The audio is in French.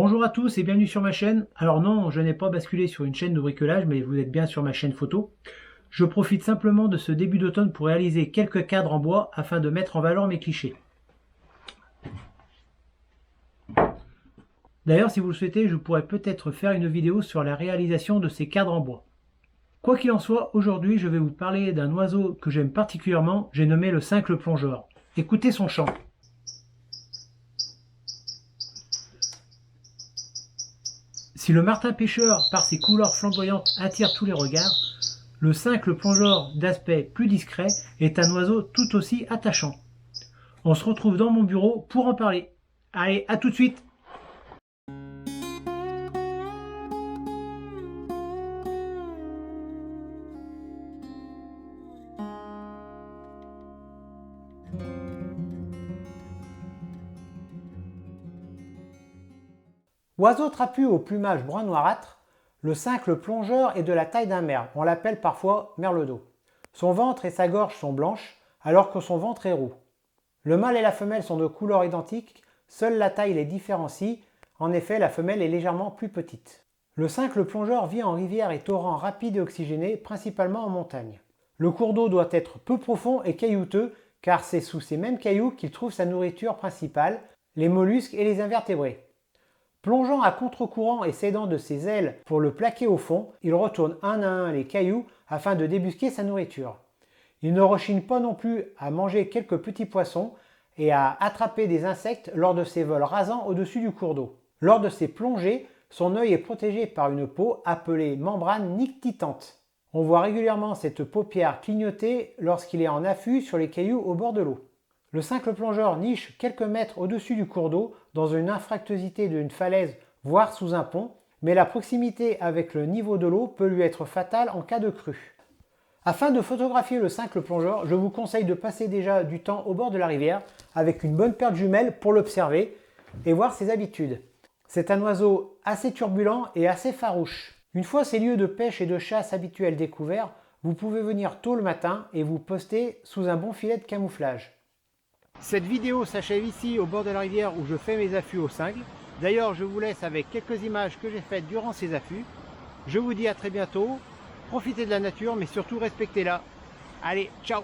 Bonjour à tous et bienvenue sur ma chaîne. Alors non, je n'ai pas basculé sur une chaîne de bricolage, mais vous êtes bien sur ma chaîne photo. Je profite simplement de ce début d'automne pour réaliser quelques cadres en bois afin de mettre en valeur mes clichés. D'ailleurs, si vous le souhaitez, je pourrais peut-être faire une vidéo sur la réalisation de ces cadres en bois. Quoi qu'il en soit, aujourd'hui je vais vous parler d'un oiseau que j'aime particulièrement, j'ai nommé le cincle plongeur. Écoutez son chant. Si le martin pêcheur, par ses couleurs flamboyantes, attire tous les regards, le cincle plongeur d'aspect plus discret est un oiseau tout aussi attachant. On se retrouve dans mon bureau pour en parler. Allez, à tout de suite! Oiseau trapu au plumage brun noirâtre, le cincle plongeur est de la taille d'un merle, on l'appelle parfois merle-d'eau. Son ventre et sa gorge sont blanches, alors que son ventre est roux. Le mâle et la femelle sont de couleur identique, seule la taille les différencie, en effet la femelle est légèrement plus petite. Le cincle plongeur vit en rivières et torrents rapides et oxygénés, principalement en montagne. Le cours d'eau doit être peu profond et caillouteux, car c'est sous ces mêmes cailloux qu'il trouve sa nourriture principale, les mollusques et les invertébrés. Plongeant à contre-courant et s'aidant de ses ailes pour le plaquer au fond, il retourne un à un les cailloux afin de débusquer sa nourriture. Il ne rechigne pas non plus à manger quelques petits poissons et à attraper des insectes lors de ses vols rasants au-dessus du cours d'eau. Lors de ses plongées, son œil est protégé par une peau appelée membrane nictitante. On voit régulièrement cette paupière clignoter lorsqu'il est en affût sur les cailloux au bord de l'eau. Le cincle plongeur niche quelques mètres au-dessus du cours d'eau dans une infractuosité d'une falaise, voire sous un pont, mais la proximité avec le niveau de l'eau peut lui être fatale en cas de crue. Afin de photographier le cincle plongeur, je vous conseille de passer déjà du temps au bord de la rivière avec une bonne paire de jumelles pour l'observer et voir ses habitudes. C'est un oiseau assez turbulent et assez farouche. Une fois ses lieux de pêche et de chasse habituels découverts, vous pouvez venir tôt le matin et vous poster sous un bon filet de camouflage. Cette vidéo s'achève ici au bord de la rivière où je fais mes affûts au cingle. D'ailleurs, je vous laisse avec quelques images que j'ai faites durant ces affûts. Je vous dis à très bientôt. Profitez de la nature, mais surtout respectez-la. Allez, ciao!